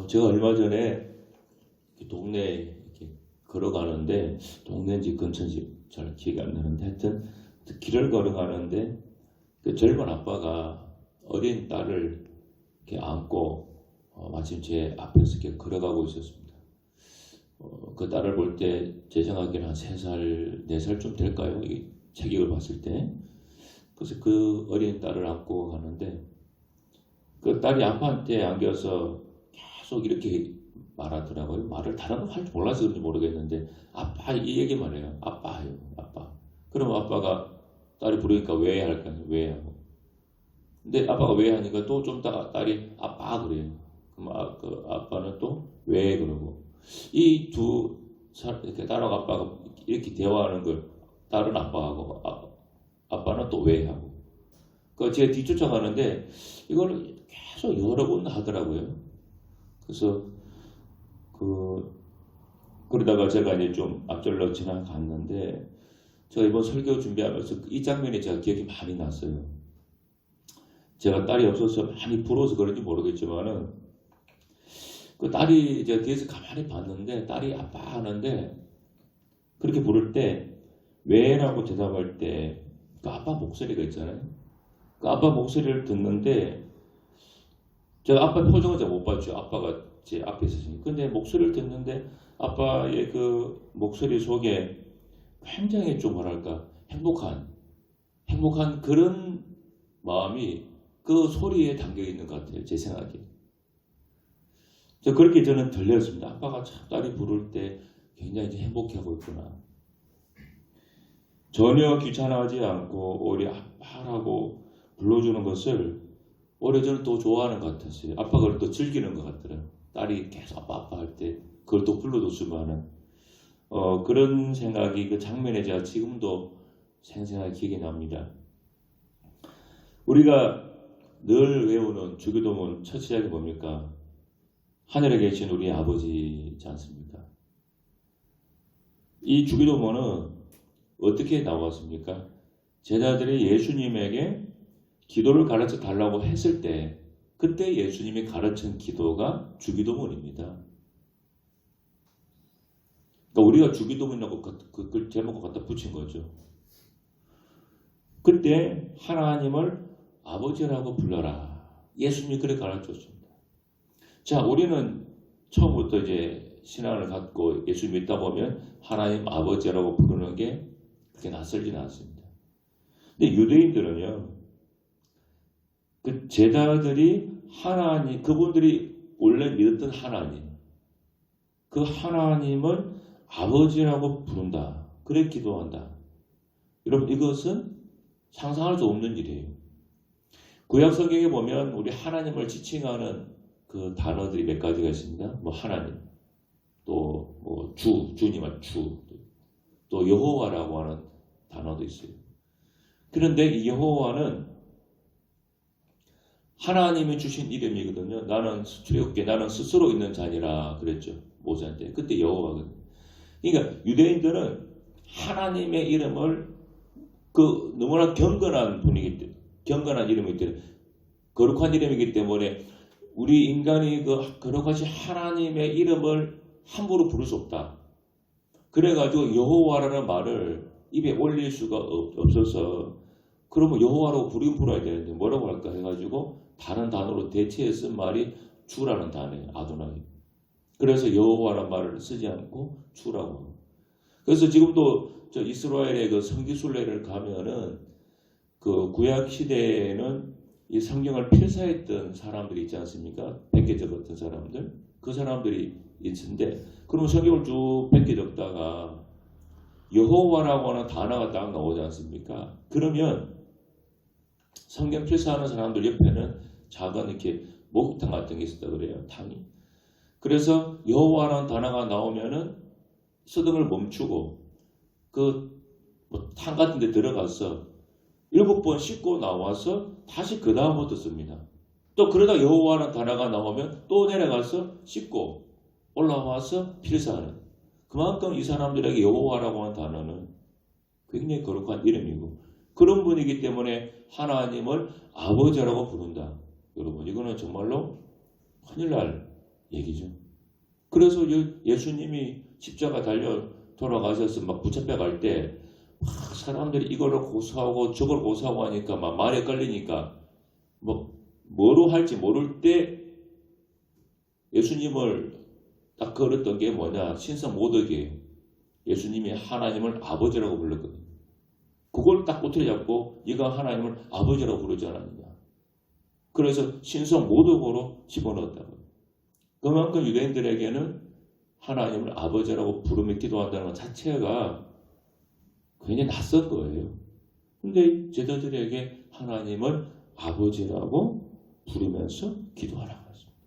제가 얼마 전에 동네에 이렇게 걸어가는데, 동네인지 근처인지 잘 기억이 안 나는데, 하여튼 길을 걸어가는데 그 젊은 아빠가 어린 딸을 이렇게 안고 마침 제 앞에서 이렇게 걸어가고 있었습니다. 그 딸을 볼 때 제 생각에는 한 3살, 4살쯤 될까요? 이 체격을 봤을 때. 그래서 그 어린 딸을 안고 가는데 그 딸이 아빠한테 안겨서 계속 이렇게 말하더라고요. 말을 다른 거 할 줄 몰라서 그런지 모르겠는데 아빠 이 얘기만 해요. 아빠예요. 아빠. 그러면 아빠가 딸이 부르니까 왜 할까요? 왜 하고. 근데 아빠가 왜 하니까 또 좀 있다가 딸이 아빠 그래요. 그럼 그 아빠는 또 왜 그러고. 이 두 이렇게 딸하고 아빠가 이렇게 대화하는 걸 딸은 아빠하고 아빠는 또 왜 하고. 그 제가 뒤쫓아가는데 이걸 계속 여러 번 하더라고요. 그래서 그러다가 제가 이제 좀 앞절로 지나갔는데 제가 이번 설교 준비하면서 이 장면이 제가 기억이 많이 났어요. 제가 딸이 없어서 많이 부러워서 그런지 모르겠지만은 그 딸이 제가 뒤에서 가만히 봤는데 딸이 아빠 하는데 그렇게 부를 때 왜라고 대답할 때 그 아빠 목소리가 있잖아요. 그 아빠 목소리를 듣는데 제가 아빠 표정은 제가 못 봤죠. 아빠가 제 앞에 있으시니까. 근데 목소리를 듣는데 아빠의 그 목소리 속에 굉장히 좀 뭐랄까 행복한 그런 마음이 그 소리에 담겨 있는 것 같아요. 제 생각에. 그렇게 저는 들렸습니다. 아빠가 참 딸이 부를 때 굉장히 행복해하고 있구나. 전혀 귀찮아하지 않고 오히려 아빠라고 불러주는 것을 오히려 저는 또 좋아하는 것 같았어요. 아빠가 그걸 또 즐기는 것 같더라고요. 딸이 계속 아빠 할 때 그걸 또 불러줬으면 하는 그런 생각이 그 장면에 제가 지금도 생생하게 기억이 납니다. 우리가 늘 외우는 주기도문 첫 시작이 뭡니까? 하늘에 계신 우리 아버지지 않습니까? 이 주기도문은 어떻게 나왔습니까? 제자들이 예수님에게 기도를 가르쳐 달라고 했을 때 그때 예수님이 가르친 기도가 주기도문입니다. 그러니까 우리가 주기도문이라고 그 제목을 갖다 붙인 거죠. 그때 하나님을 아버지라고 불러라. 예수님이 그렇게 가르쳤습니다. 자, 우리는 처음부터 이제 신앙을 갖고 예수 믿다 보면 하나님 아버지라고 부르는 게 그렇게 낯설지는 않습니다. 근데 유대인들은요, 그 제자들이 하나님, 그분들이 원래 믿었던 하나님, 그 하나님을 아버지라고 부른다. 그래 기도한다. 여러분, 이것은 상상할 수 없는 일이에요. 구약 성경에 보면 우리 하나님을 지칭하는 그 단어들이 몇 가지가 있습니다. 뭐 하나님, 또 뭐 주님은 주, 또 여호와라고 하는 단어도 있어요. 그런데 이 여호와는 하나님이 주신 이름이거든요. 나는 출애굽기에 나는 스스로 있는 자니라 그랬죠. 모세한테. 그때 여호와거든요. 그러니까 유대인들은 하나님의 이름을 그 너무나 경건한 분이기 때문에, 경건한 이름이기 때문에, 거룩한 이름이기 때문에 우리 인간이 그 거룩하신 하나님의 이름을 함부로 부를 수 없다. 그래가지고 여호와라는 말을 입에 올릴 수가 없어서 그러면 여호와라고 부르긴 불어야 되는데 뭐라고 할까 해가지고 다른 단어로 대체해 쓴 말이 주라는 단어예요. 아도나이. 그래서 여호와라는 말을 쓰지 않고 주라고 합니다. 그래서 지금도 저 이스라엘의 그 성지순례를 가면은 그 구약 시대에는 이 성경을 필사했던 사람들이 있지 않습니까? 뺏겨 적었던 사람들. 그 사람들이 있는데 그러면 성경을 쭉 뺏겨 적다가 여호와라고 하는 단어가 딱 나오지 않습니까? 그러면 성경 필사하는 사람들 옆에는 작은 이렇게 목욕탕 같은 게 있었다 그래요. 탕이. 그래서 여호와라는 단어가 나오면은 서등을 멈추고 그 탕 같은 데 들어가서 7번 씻고 나와서 다시 그 다음부터 씁니다. 또 그러다 여호와라는 단어가 나오면 또 내려가서 씻고 올라와서 필사하는. 그만큼 이 사람들에게 여호와라고 하는 단어는 굉장히 거룩한 이름이고 그런 분이기 때문에 하나님을 아버지라고 부른다. 여러분 이거는 정말로 큰일 날 얘기죠. 그래서 예수님이 십자가 달려 돌아가셔서 막 붙잡혀 갈 때 막 사람들이 이거를 고소하고 저걸 고소하고 하니까 막 말에 걸리니까 뭐로 할지 모를 때 예수님을 딱 걸었던 게 뭐냐? 신성 모독이에요. 예수님이 하나님을 아버지라고 불렀거든요. 그걸 딱 꼬투리 잡고 네가 하나님을 아버지라고 부르지 않았느냐. 그래서 신성 모독으로 집어넣었다고. 그만큼 유대인들에게는 하나님을 아버지라고 부르며 기도한다는 것 자체가 굉장히 낯선 거예요. 근데 제자들에게 하나님을 아버지라고 부르면서 기도하라고 했습니다.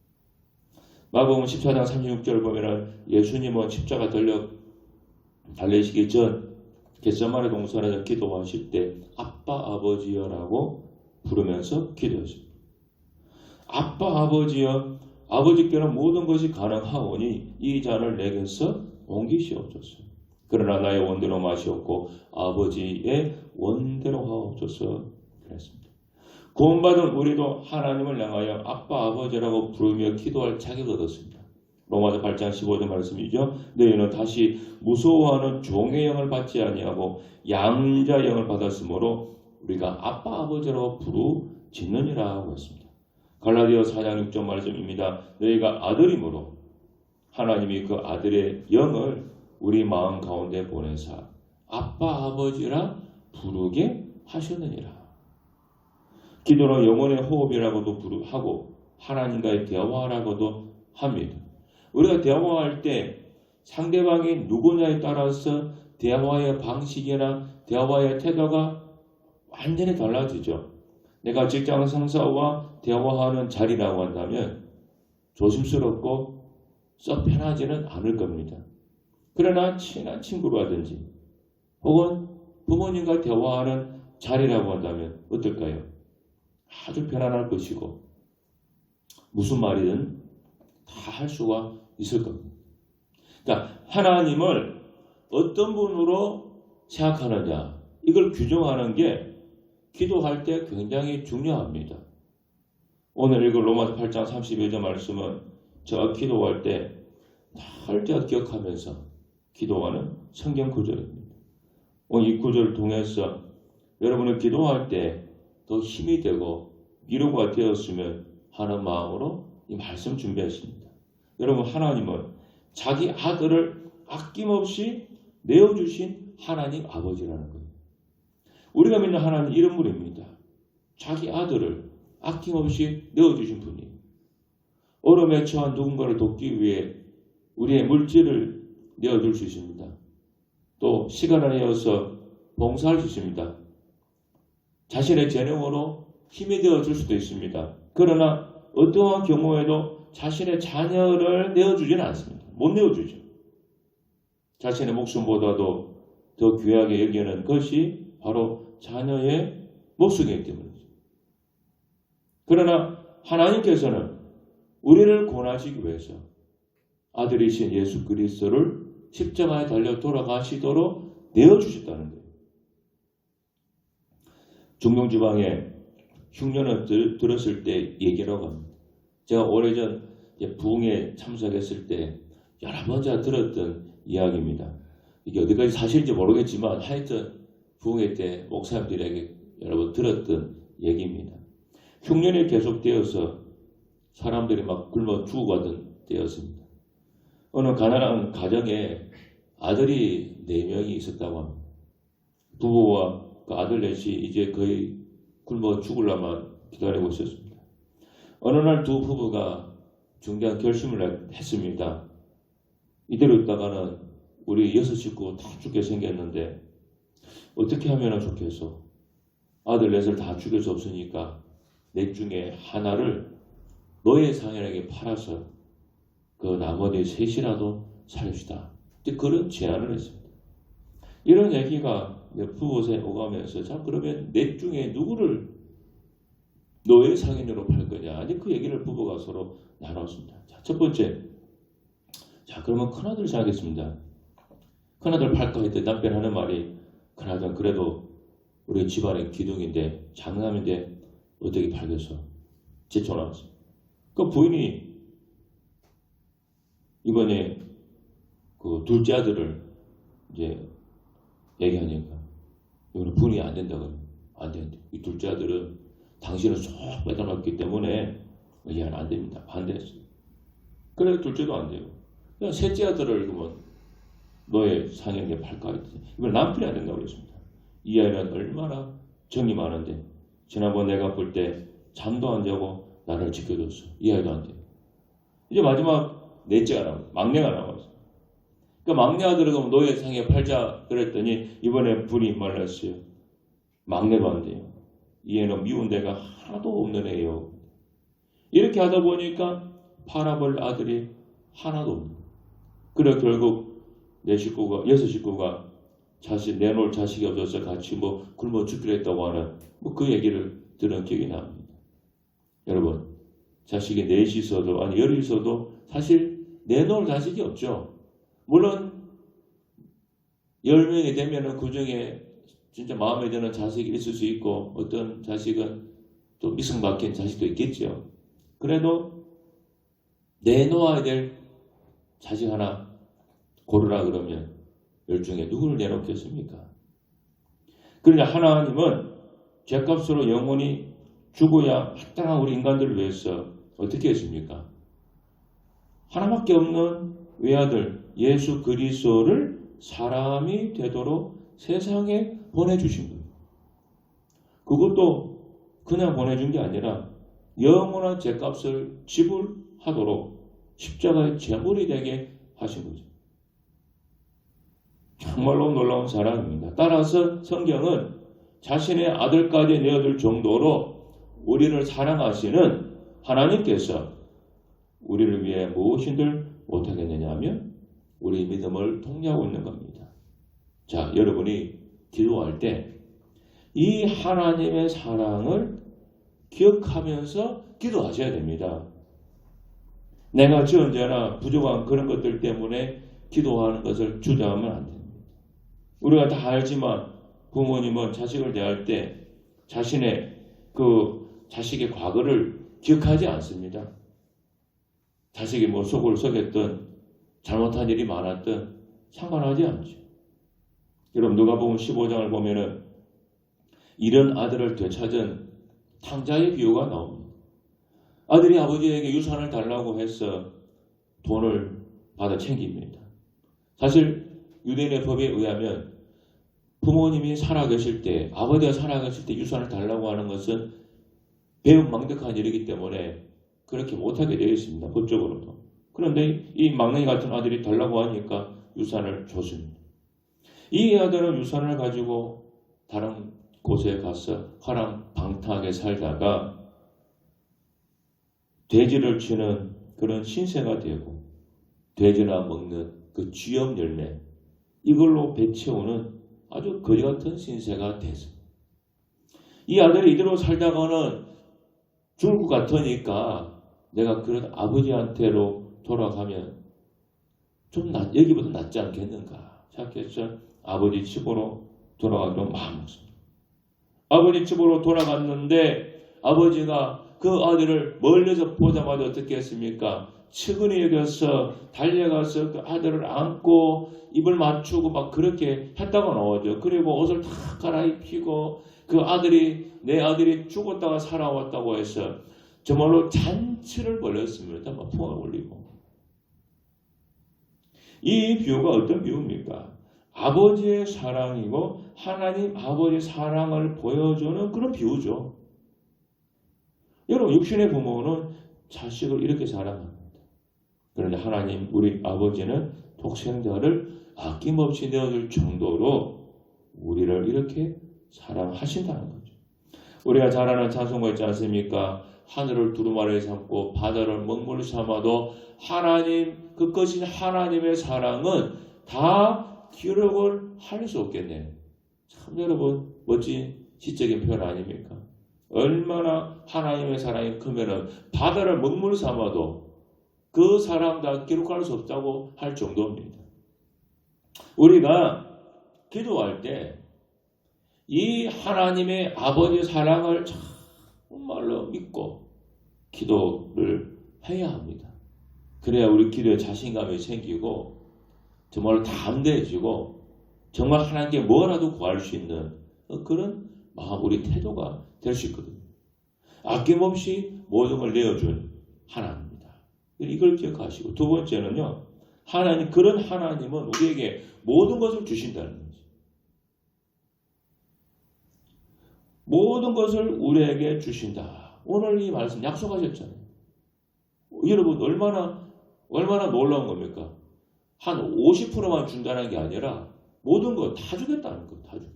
마가복음 14장 36절 보면은 예수님은 십자가 달리시기 전 겟세마네 동산에서 기도하실 때 아빠 아버지여라고 부르면서 기도했습니다. 아빠 아버지여, 아버지께는 모든 것이 가능하오니 이 잔을 내게서 옮기시옵소서. 그러나 나의 원대로 마시옵고 아버지의 원대로 하옵소서 그랬습니다. 구원받은 우리도 하나님을 향하여 아빠 아버지라고 부르며 기도할 자격을 얻었습니다. 로마서 8장 15절 말씀이죠. 너희는 다시 무서워하는 종의 영을 받지 아니하고 양자의 영을 받았으므로 우리가 아빠 아버지라고 부르짖느니라 하고 했습니다. 갈라디아 4장 6절 말씀입니다. 너희가 아들이므로 하나님이 그 아들의 영을 우리 마음 가운데 보내사 아빠 아버지라 부르게 하셨느니라. 기도는 영혼의 호흡이라고도 하고 하나님과의 대화라고도 합니다. 우리가 대화할 때 상대방이 누구냐에 따라서 대화의 방식이나 대화의 태도가 완전히 달라지죠. 내가 직장 상사와 대화하는 자리라고 한다면 조심스럽고 썩 편하지는 않을 겁니다. 그러나 친한 친구라든지 혹은 부모님과 대화하는 자리라고 한다면 어떨까요? 아주 편안할 것이고 무슨 말이든 다 할 수가 있을 겁니다. 그러니까 하나님을 어떤 분으로 생각하느냐 이걸 규정하는 게 기도할 때 굉장히 중요합니다. 오늘 읽은 로마서 8장 32절 말씀은 제가 기도할 때 날짜 기억하면서 기도하는 성경 구절입니다. 오늘 이 구절을 통해서 여러분은 기도할 때 더 힘이 되고 위로가 되었으면 하는 마음으로 이 말씀 준비했습니다. 여러분 하나님은 자기 아들을 아낌없이 내어주신 하나님 아버지라는 거예요. 우리가 믿는 하나님 이런 분입니다. 자기 아들을 아낌없이 내어주신 분이에요. 어려움에 처한 누군가를 돕기 위해 우리의 물질을 내어줄 수 있습니다. 또 시간을 내어서 봉사할 수 있습니다. 자신의 재능으로 힘이 되어줄 수도 있습니다. 그러나 어떠한 경우에도 자신의 자녀를 내어주지는 않습니다. 못 내어주죠. 자신의 목숨보다도 더 귀하게 여기는 것이 바로 자녀의 목숨이기 때문이죠. 그러나 하나님께서는 우리를 구원하시기 위해서 아들이신 예수 그리스도를 십자가에 달려 돌아가시도록 내어주셨다는 거예요. 중동지방에 흉년을 들었을 때 얘기라고 합니다. 제가 오래전 부흥에 참석했을 때 여러 번 제가 들었던 이야기입니다. 이게 어디까지 사실인지 모르겠지만 하여튼 부흥회 때 목사님들에게 여러 번 들었던 얘기입니다. 흉년이 계속되어서 사람들이 막 굶어 죽어가던 때였습니다. 어느 가난한 가정에 아들이 4명이 있었다고 합니다. 부부와 그 아들 넷이 이제 거의 굶어 죽으려만 기다리고 있었습니다. 어느 날 두 부부가 중대한 결심을 했습니다. 이대로 있다가는 우리 6 식구 다 죽게 생겼는데 어떻게 하면 좋겠어? 아들 넷을 다 죽일 수 없으니까 넷 중에 하나를 노예 상인에게 팔아서 그 나머지 셋이라도 살립시다. 그런 제안을 했습니다. 이런 얘기가 부부에 오가면서 자 그러면 넷 중에 누구를 노예 상인으로 팔 거냐? 아니 그 얘기를 부부가 서로 나눴습니다. 자, 첫 번째, 자 그러면 큰아들 생각했습니다. 큰아들 팔까 했더니 남편 하는 말이 큰아들은 그래도 우리 집안의 기둥인데 장남인데 어떻게 팔겠어? 제쳐나왔습니다. 그 부인이 이번에 그 둘째 아들을 이제 얘기하니까 이거는 분이 안 된다고. 안 되는데 이 둘째 아들은 당신은 쏙 빼닮았기 때문에 이해는 안 됩니다. 반대했어요. 그래 둘째도 안 돼요. 그냥 셋째 아들을 그러면 너의 상형에 팔까 했더니 이번 남편이 안 된다고 그랬습니다. 이 아이는 얼마나 정이 많은데 지난번 내가 볼 때 잠도 안 자고 나를 지켜줬어. 이 아이도 안 돼요. 이제 마지막 넷째가 나왔어요. 막내가 나왔어요. 그러니까 막내 아들을 그럼 너의 상에 팔자 그랬더니 이번에 불이 말랐어요. 막내도 안 돼요. 이 애는 미운 데가 하나도 없는 애예요. 이렇게 하다 보니까 팔아볼 아들이 하나도 없는 거예요. 그래 결국 여섯 식구가 자식 내놓을 자식이 없어서 같이 뭐 굶어 죽기로 했다고 하는 뭐 그 얘기를 들은 기억이 납니다. 여러분 자식이 넷이 있어도 아니 열이 있어도 사실 내놓을 자식이 없죠. 물론 10명이 되면은 그 중에 진짜 마음에 드는 자식이 있을 수 있고 어떤 자식은 또 미성 박힌 자식도 있겠죠. 그래도 내놓아야 될 자식 하나 고르라 그러면 10중에 누구를 내놓겠습니까? 그러나 하나님은 죄값으로 영원히 죽어야 마땅한 우리 인간들을 위해서 어떻게 했습니까? 하나밖에 없는 외아들 예수 그리스도를 사람이 되도록 세상에 보내주신 거예요. 그것도 그냥 보내준 게 아니라 영원한 죄값을 지불하도록 십자가의 제물이 되게 하신 거죠. 정말로 놀라운 사랑입니다. 따라서 성경은 자신의 아들까지 내어줄 정도로 우리를 사랑하시는 하나님께서 우리를 위해 무엇인들 못하겠느냐 하면 우리 믿음을 통제하고 있는 겁니다. 자, 여러분이 기도할 때 이 하나님의 사랑을 기억하면서 기도하셔야 됩니다. 내가 언제나 부족한 그런 것들 때문에 기도하는 것을 주저하면 안 됩니다. 우리가 다 알지만 부모님은 자식을 대할 때 자신의 그 자식의 과거를 기억하지 않습니다. 자식이 뭐 속을 썩였든 잘못한 일이 많았든 상관하지 않죠. 여러분 누가복음 15장을 보면은 이런 아들을 되찾은 탕자의 비유가 나옵니다. 아들이 아버지에게 유산을 달라고 해서 돈을 받아 챙깁니다. 사실 유대인의 법에 의하면 부모님이 살아계실 때 아버지가 살아계실 때 유산을 달라고 하는 것은 배은망덕한 일이기 때문에 그렇게 못하게 되어 있습니다. 법적으로도. 그런데 이 막내 같은 아들이 달라고 하니까 유산을 줬습니다. 이 아들은 유산을 가지고 다른 곳에 가서 화랑방탕하게 살다가 돼지를 치는 그런 신세가 되고 돼지나 먹는 그 쥐염 열매 이걸로 배 채우는 아주 거지 같은 신세가 됐어요. 이 아들이 이대로 살다가는 죽을 것 같으니까 내가 그런 아버지한테로 돌아가면 좀 여기보다 낫지 않겠는가 생각해서 아버지 집으로 돌아가기로 마음먹습니다. 아버지 집으로 돌아갔는데 아버지가 그 아들을 멀리서 보자마자 어떻게 했습니까? 측은히 여겨서 달려가서 그 아들을 안고 입을 맞추고 막 그렇게 했다가 나오죠. 그리고 옷을 다 갈아입히고 그 아들이 내 아들이 죽었다가 살아왔다고 해서 정말로 잔치를 벌였습니다. 막 풍을 올리고. 이 비유가 어떤 비유입니까? 아버지의 사랑이고 하나님 아버지의 사랑을 보여주는 그런 비유죠. 여러분 육신의 부모는 자식을 이렇게 사랑합니다. 그런데 하나님 우리 아버지는 독생자를 아낌없이 내어줄 정도로 우리를 이렇게 사랑하신다는 거죠. 우리가 잘 아는 찬송가 있지 않습니까? 하늘을 두루마리 삼고 바다를 먹물 삼아도 하나님 그 것인 하나님의 사랑은 다 기록을 할 수 없겠네요. 참 여러분 멋진 시적인 표현 아닙니까? 얼마나 하나님의 사랑이 크면은 바다를 먹물 삼아도 그 사랑 다 기록할 수 없다고 할 정도입니다. 우리가 기도할 때 이 하나님의 아버지의 사랑을 정말로 믿고 기도를 해야 합니다. 그래야 우리 기도에 자신감이 생기고 정말 담대해지고 정말 하나님께 뭐라도 구할 수 있는 그런 마음, 우리 태도가 될 수 있거든요. 아낌없이 모든 걸 내어준 하나님입니다. 이걸 기억하시고, 두 번째는요, 그런 하나님은 우리에게 모든 것을 주신다는 거죠. 모든 것을 우리에게 주신다. 오늘 이 말씀 약속하셨잖아요. 여러분, 얼마나 놀라운 겁니까? 한 50%만 준다는 게 아니라 모든 것 다 주겠다는 거, 다 주겠다.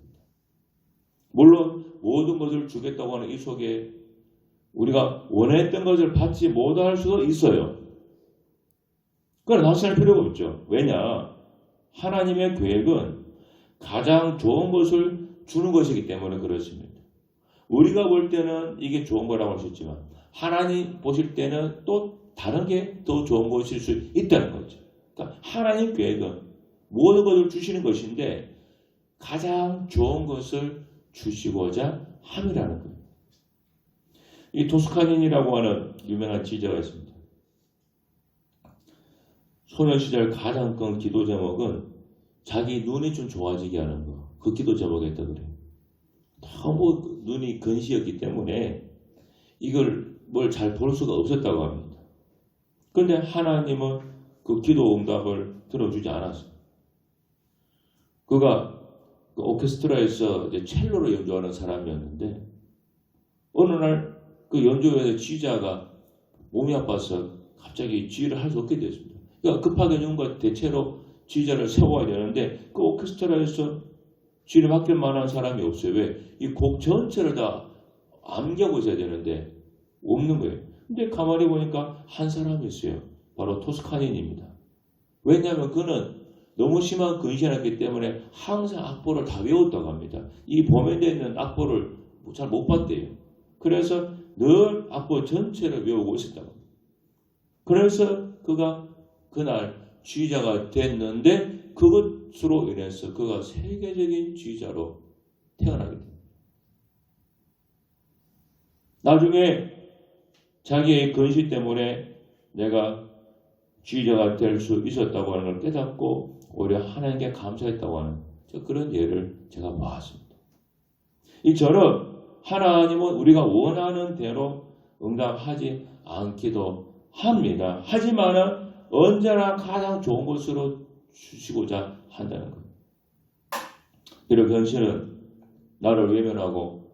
물론 모든 것을 주겠다고 하는 이 속에 우리가 원했던 것을 받지 못할 수도 있어요. 그건 낯설 필요가 없죠. 왜냐? 하나님의 계획은 가장 좋은 것을 주는 것이기 때문에 그렇습니다. 우리가 볼 때는 이게 좋은 거라고 할 수 있지만 하나님 보실 때는 또 다른 게 더 좋은 것일 수 있다는 거죠. 그러니까 하나님 계획은 모든 것을 주시는 것인데 가장 좋은 것을 주시고자 함이라는 거예요. 이 토스카닌이라고 하는 유명한 지저가 있습니다. 소년 시절 가장 큰 기도 제목은 자기 눈이 좀 좋아지게 하는 거. 그 기도 제목이었다 그래요. 너무 눈이 근시였기 때문에 이걸 뭘 잘 볼 수가 없었다고 합니다. 그런데 하나님은 그 기도 응답을 들어주지 않았어요. 그가 그 오케스트라에서 이제 첼로로 연주하는 사람이었는데 어느 날 그 연주회의 지휘자가 몸이 아파서 갑자기 지휘를 할 수 없게 됐습니다. 그러니까 급하게 누군가 대체로 지휘자를 세워야 되는데 그 오케스트라에서 지휘를 맡길 만한 사람이 없어요. 왜? 이 곡 전체를 다 암기하고 있어야 되는데 없는 거예요. 근데 가만히 보니까 한 사람이 있어요. 바로 토스카닌입니다. 왜냐하면 그는 너무 심한 근시였기 때문에 항상 악보를 다 외웠다고 합니다. 이 범위되어 있는 악보를 잘 못 봤대요. 그래서 늘 악보 전체를 외우고 있었다고 합니다. 그래서 그가 그날 지휘자가 됐는데 그것으로 인해서 그가 세계적인 지휘자로 태어나게 됩니다. 나중에 자기의 근시 때문에 내가 지휘자가 될 수 있었다고 하는 걸 깨닫고 오히려 하나님께 감사했다고 하는 그런 예를 제가 보았습니다. 이처럼 하나님은 우리가 원하는 대로 응답하지 않기도 합니다. 하지만 언제나 가장 좋은 것으로 주시고자 한다는 것. 비록 현실은 나를 외면하고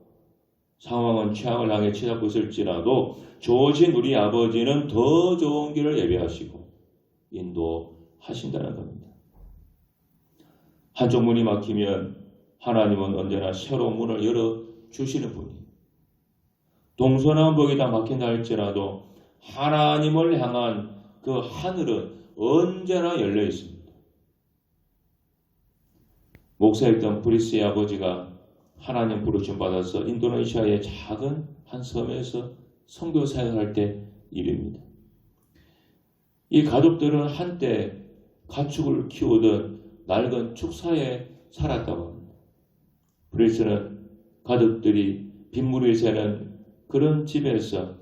상황은 최악을 향해 치닫고 있을지라도 좋으신 우리 아버지는 더 좋은 길을 예비하시고 인도하신다는 겁니다. 한쪽 문이 막히면 하나님은 언제나 새로운 문을 열어주시는 분이에요. 동서남북이 다 막힌다 할지라도 하나님을 향한 그 하늘은 언제나 열려 있습니다. 목사였던 브리스의 아버지가 하나님 부르심 받아서 인도네시아의 작은 한 섬에서 선교 사역할 때 일입니다. 이 가족들은 한때 가축을 키우던 낡은 축사에 살았다고 합니다. 브리스는 가족들이 빗물이 새는 그런 집에서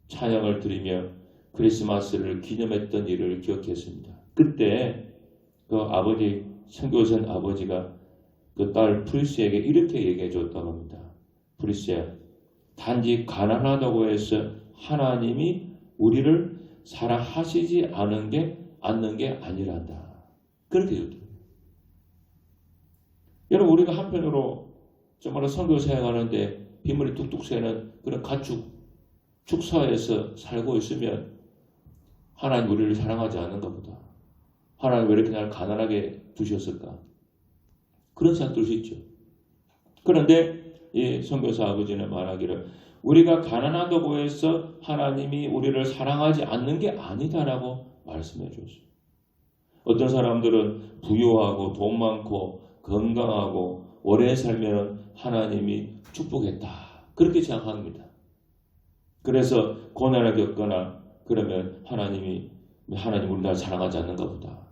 찬양을 드리며 크리스마스를 기념했던 일을 기억했습니다. 그때 그 아버지, 선교사인 아버지가 그 딸 프리스에게 이렇게 얘기해 줬다고 합니다. 프리스야, 단지 가난하다고 해서 하나님이 우리를 사랑하시지 않는 게 아니란다. 그렇게 줬다. 여러분, 우리가 한편으로 정말 선교 사역하는데 빗물이 뚝뚝 새는 그런 가축 축사에서 살고 있으면 하나님 우리를 사랑하지 않는가 보다. 하나님 왜 이렇게 나를 가난하게 두셨을까? 그런 생각 들 수 있죠. 그런데 이 선교사 아버지는 말하기를 우리가 가난하다고 해서 하나님이 우리를 사랑하지 않는 게 아니다라고 말씀해 줬어요. 어떤 사람들은 부유하고 돈 많고 건강하고 오래 살면 하나님이 축복했다. 그렇게 생각합니다. 그래서 고난을 겪거나 그러면 하나님 우리 날 사랑하지 않는가 보다.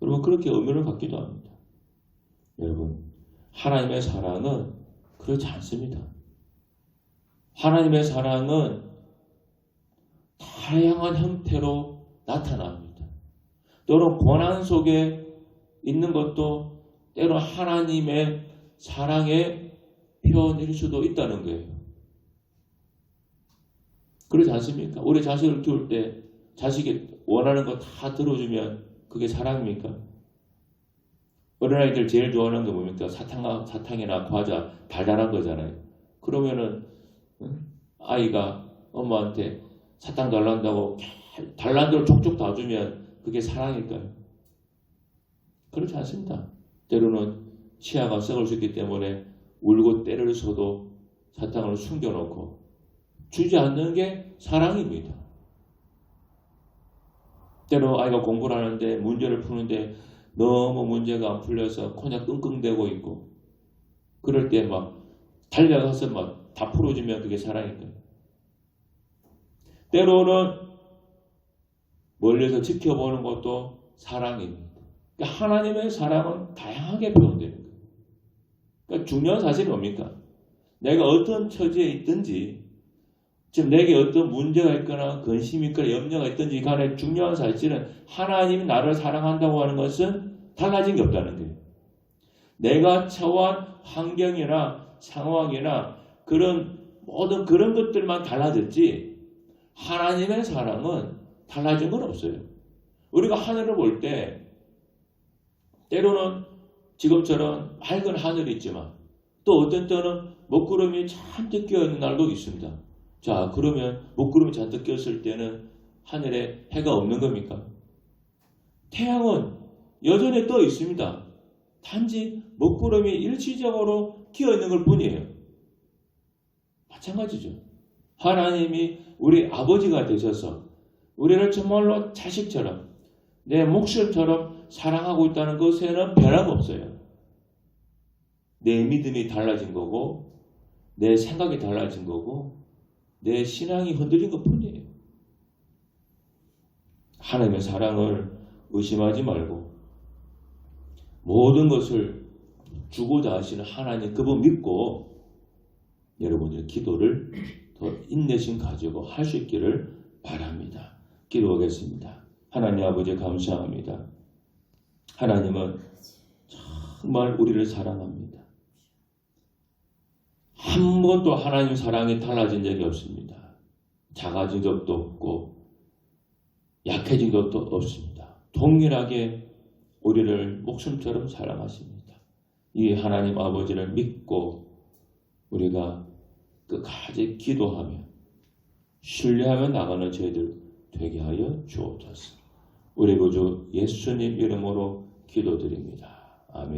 여러분 그렇게 의미를 갖기도 합니다. 여러분 하나님의 사랑은 그렇지 않습니다. 하나님의 사랑은 다양한 형태로 나타납니다. 또는 고난 속에 있는 것도 때로 하나님의 사랑의 표현일 수도 있다는 거예요. 그렇지 않습니까? 우리 자식을 키울 때 자식이 원하는 거 다 들어주면 그게 사랑입니까? 어린아이들 제일 좋아하는 게 뭡니까? 사탕이나 과자 달달한 거잖아요. 그러면은 아이가 엄마한테 사탕 달란다고 달란 대로 족족 다 주면 그게 사랑일까요? 그렇지 않습니다. 때로는 치아가 썩을 수 있기 때문에 울고 때를 써도 사탕을 숨겨놓고 주지 않는 게 사랑입니다. 때로 아이가 공부를 하는데 문제를 푸는데 너무 문제가 안 풀려서 그냥 끙끙대고 있고 그럴 때 막 달려가서 막 다 풀어주면 그게 사랑일까요? 때로는 멀리서 지켜보는 것도 사랑입니다. 그러니까 하나님의 사랑은 다양하게 표현되는 거예요. 그러니까 중요한 사실은 뭡니까? 내가 어떤 처지에 있든지 지금 내게 어떤 문제가 있거나 근심이 있거나 염려가 있든지 간에 중요한 사실은 하나님이 나를 사랑한다고 하는 것은 달라진 게 없다는 거예요. 내가 처한 환경이나 상황이나 그런 모든 그런 것들만 달라졌지 하나님의 사랑은 달라진 건 없어요. 우리가 하늘을 볼 때 때로는 지금처럼 맑은 하늘이 있지만 또 어떤 때는 먹구름이 잔뜩 끼어있는 날도 있습니다. 자, 그러면 먹구름이 잔뜩 끼었을 때는 하늘에 해가 없는 겁니까? 태양은 여전히 떠 있습니다. 단지 먹구름이 일시적으로 끼어있는 걸 뿐이에요. 마찬가지죠. 하나님이 우리 아버지가 되셔서 우리를 정말로 자식처럼 내 목숨처럼 사랑하고 있다는 것에는 변함없어요. 내 믿음이 달라진 거고 내 생각이 달라진 거고 내 신앙이 흔들린 것뿐이에요. 하나님의 사랑을 의심하지 말고 모든 것을 주고자 하시는 하나님 그분 믿고 여러분의 기도를 더 인내심 가지고 할 수 있기를 바랍니다. 기도하겠습니다. 하나님 아버지 감사합니다. 하나님은 정말 우리를 사랑합니다. 한 번도 하나님 사랑이 달라진 적이 없습니다. 작아진 적도 없고 약해진 것도 없습니다. 동일하게 우리를 목숨처럼 사랑하십니다. 이 하나님 아버지를 믿고 우리가 끝까지 기도하며 신뢰하며 나가는 저희들 되게 하여 주옵소서. 우리 구주 예수님 이름으로 기도드립니다. 아멘.